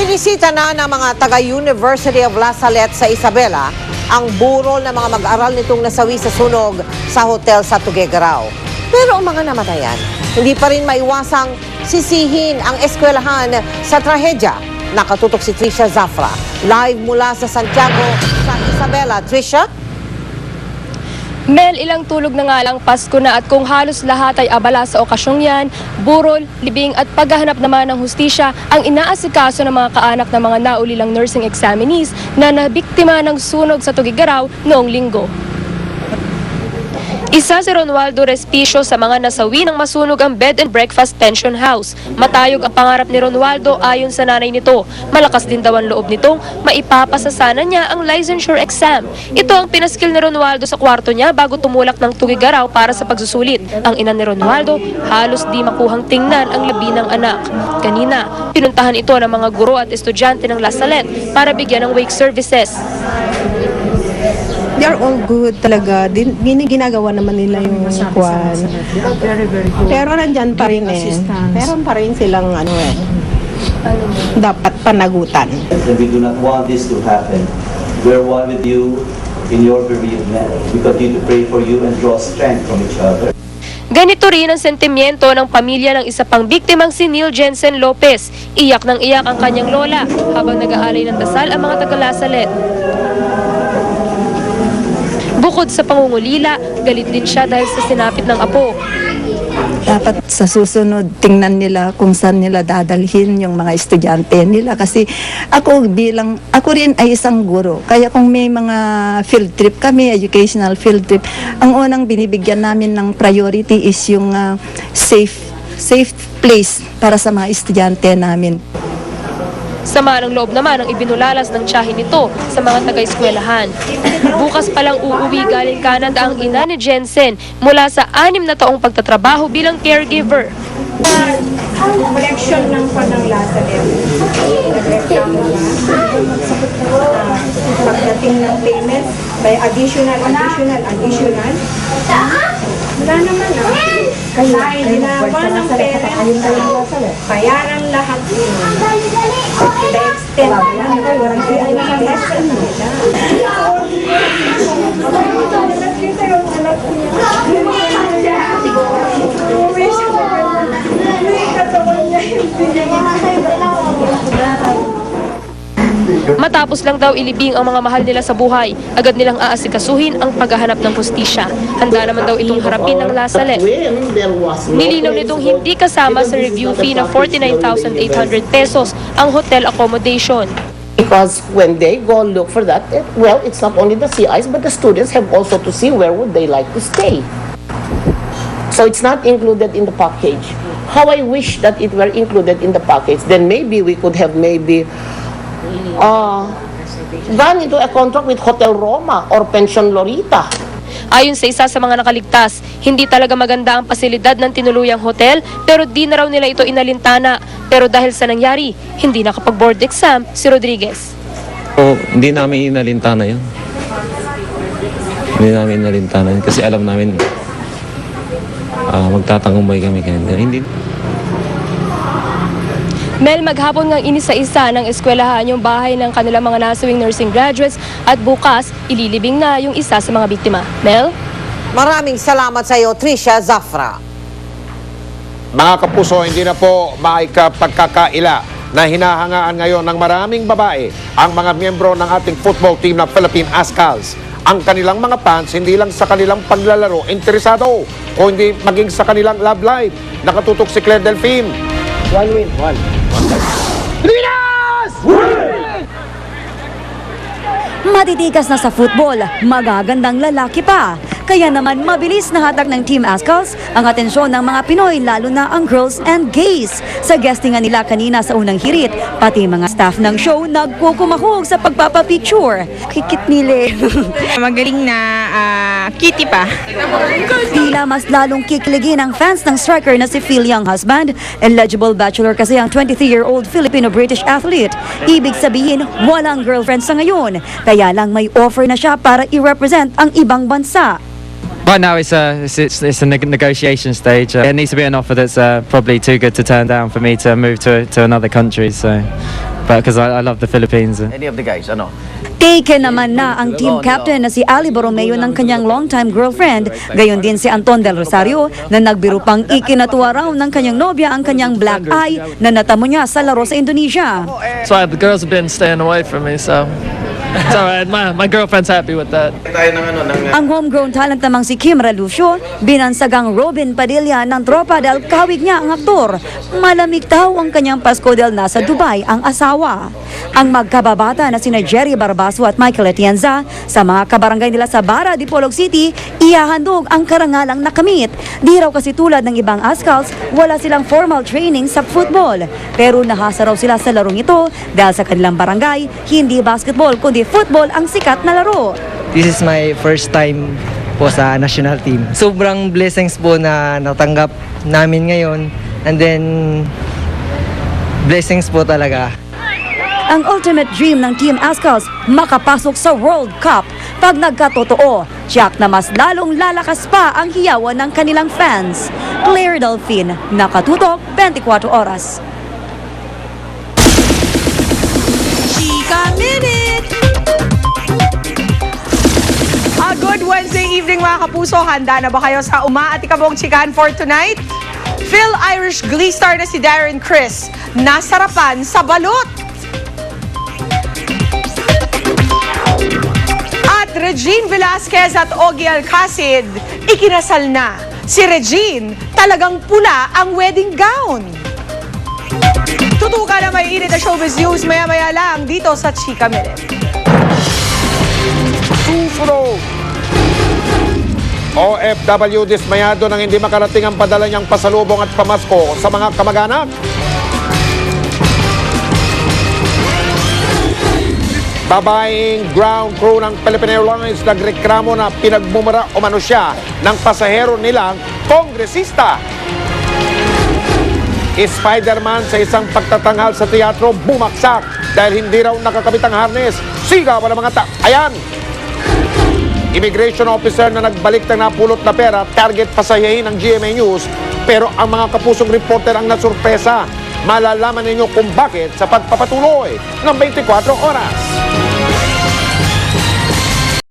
Binisita na ng mga taga-University of La Salette sa Isabela ang burol ng mga mag-aral nitong nasawi sa sunog sa hotel sa Tuguegarao. Pero ang mga namatayan, hindi pa rin maiwasang sisihin ang eskwelahan sa trahedya. Nakatutok si Trisha Zafra. Live mula sa Santiago sa Isabela. Trisha? Mel, ilang tulog na nga lang Pasko na at kung halos lahat ay abala sa okasyong yan, burol, libing at paghahanap naman ng hustisya ang inaasikaso ng mga kaanak ng mga naulilang nursing examinees na nabiktima ng sunog sa Tuguegarao noong linggo. Isa si Ronaldo Respicio sa mga nasawi ng masunog ang bed and breakfast pension house. Matayog ang pangarap ni Ronaldo ayon sa nanay nito. Malakas din daw ang loob nitong maipapasa sana niya ang licensure exam. Ito ang pinaskil ni Ronaldo sa kwarto niya bago tumulak ng Tuguegarao para sa pagsusulit. Ang ina ni Ronaldo halos di makuhang tingnan ang labi ng anak. Kanina, pinuntahan ito ng mga guro at estudyante ng La Salette para bigyan ng wake services. They are all good talaga. Ginagawa naman nila yung kwan. Pero nandyan pa rin Meron pa rin silang dapat panagutan. And we do not want this to happen. We're one with you in your bereavement. We continue to pray for you and draw strength from each other. Ganito rin ang sentimiento ng pamilya ng isa pang biktimang si Neil Jensen Lopez. Iyak ng iyak ang kanyang lola habang nag-aalay ng dasal ang mga taga-La Salette. Bukod sa pangungulila, galit din siya dahil sa sinapit ng apo. Dapat sa susunod, tingnan nila kung saan nila dadalhin yung mga estudyante nila. Kasi ako rin ay isang guro. Kaya kung may mga field trip kami, educational field trip, ang unang binibigyan namin ng priority is yung safe place para sa mga estudyante namin. Sama ng loob naman ang ibinulalas ng tiyahin nito sa mga taga-eskwelahan. Bukas palang uuwi galing Canada ang ina ni Jensen mula sa 6 na taong pagtatrabaho bilang caregiver. Ang koleksyon ng La Salette, nagreklamo na pagdating ng payment by additional. Wala naman Kaya ginawa ng parents bayaran lahat yun. To the extent na walang lesson nila. Nakita yung anak niya. Matapos lang daw ilibing ang mga mahal nila sa buhay, agad nilang aasikasuhin ang paghahanap ng hustisya. Handa naman daw itong harapin ng La Salette. Nilinaw nitong hindi kasama sa review fee na 49,800 pesos ang hotel accommodation. Because when they go look for that, it's not only the CIs, but the students have also to see where would they like to stay. So it's not included in the package. How I wish that it were included in the package, then maybe we could have gone into a contract with Hotel Roma or Pension Lorita. Ayon sa isa sa mga nakaligtas, hindi talaga maganda ang pasilidad ng tinuluyang hotel pero di na raw nila ito inalintana. Pero dahil sa nangyari, hindi nakapag-board exam si Rodriguez. Hindi namin inalintana yun. Hindi namin inalintana yun kasi alam namin magtatangumbay kami kanina. Hindi. Mel, maghapon ngang inisa-isa ng eskwelahan yung bahay ng kanilang mga nasawing nursing graduates at bukas, ililibing na yung isa sa mga biktima. Mel? Maraming salamat sa iyo, Trisha Zafra. Mga kapuso, hindi na po maikapagkakaila na hinahangaan ngayon ng maraming babae ang mga miyembro ng ating football team na Philippine Ascals. Ang kanilang mga fans, hindi lang sa kanilang paglalaro interesado, kundi maging sa kanilang love life. Nakatutok si Claire Delphine. One. Pilipinas! Matitikas na sa football, magagandang lalaki pa. Kaya naman mabilis na hatag ng Team Ascals ang atensyon ng mga Pinoy, lalo na ang girls and gays. Sa guestingan nila kanina sa unang hirit, pati mga staff ng show nagkukumahog sa pagpapapicture. Kikit nile. Magaling na kitty pa. Tila mas lalong kikiligin ang fans ng striker na si Phil Young husband. Eligible bachelor kasi ang 23-year-old Filipino-British athlete. Ibig sabihin, walang girlfriend sa ngayon. Kaya lang may offer na siya para i-represent ang ibang bansa. Right now it's a negotiation stage. It needs to be an offer that's probably too good to turn down for me to move to another country. So but because I love the Philippines. Any of the guys, ano? Taken naman na ang team captain na si Ali Borromeo ng kanyang longtime girlfriend. Gayon din si Anton Del Rosario na nagbiro pang ikinatuwa raw ng kanyang nobya ang kanyang black eye na natamo niya sa laro sa Indonesia. So the girls have been staying away from me, so it's alright. My girlfriend's happy with that. Ang homegrown talent namang si Kim Relucio, binansagang Robin Padilla ng tropa dahil kawig niya ang aktor. Malamig daw ang kanyang Pasko dahil nasa Dubai ang asawa. Ang magkababata na sina Jerry Barbaso at Michael Atienza sa mga kabarangay nila sa Bara, Dipolog City, ihahandog ang karangalang nakamit. Di raw kasi tulad ng ibang Ascals, wala silang formal training sa football. Pero nahasa raw sila sa larong ito dahil sa kanilang barangay, hindi basketball kundi football ang sikat na laro. This is my first time po sa national team. Sobrang blessings po na natanggap namin ngayon. And then, blessings po talaga. Ang ultimate dream ng Team Ascals, makapasok sa World Cup. Pag nagkatotoo, tiyak na mas lalong lalakas pa ang hiyawan ng kanilang fans. Claire Delfin, Nakatutok, 24 Oras. Chika Minute! Good Wednesday evening mga kapuso. Handa na ba kayo sa umaatikabong chikahan for tonight? Phil Irish Glee star na si Darren Criss, nasarapan sa balot. At Regine Velasquez at Ogie Alcacid, ikinasal na. Si Regine, talagang pula ang wedding gown. Tutukan na may init na showbiz news maya-maya lang dito sa Chika Minute. Susunod! OFW dismayado nang hindi makarating ang padala niyang pasalubong at pamasko sa mga kamag-anak. Babaeng ground crew ng Philippine Airlines nagreklamo na pinagmumura umano siya ng pasahero nilang kongresista. Spider-Man sa isang pagtatanghal sa teatro bumaksak dahil hindi raw nakakabit ang harness. Sigaw ng mga ayan! Immigration officer na nagbalik ng napulot na pera, target pasahihin ng GMA News, pero ang mga kapusong reporter ang nasurpresa. Malalaman ninyo kung bakit sa pagpapatuloy ng 24 Oras.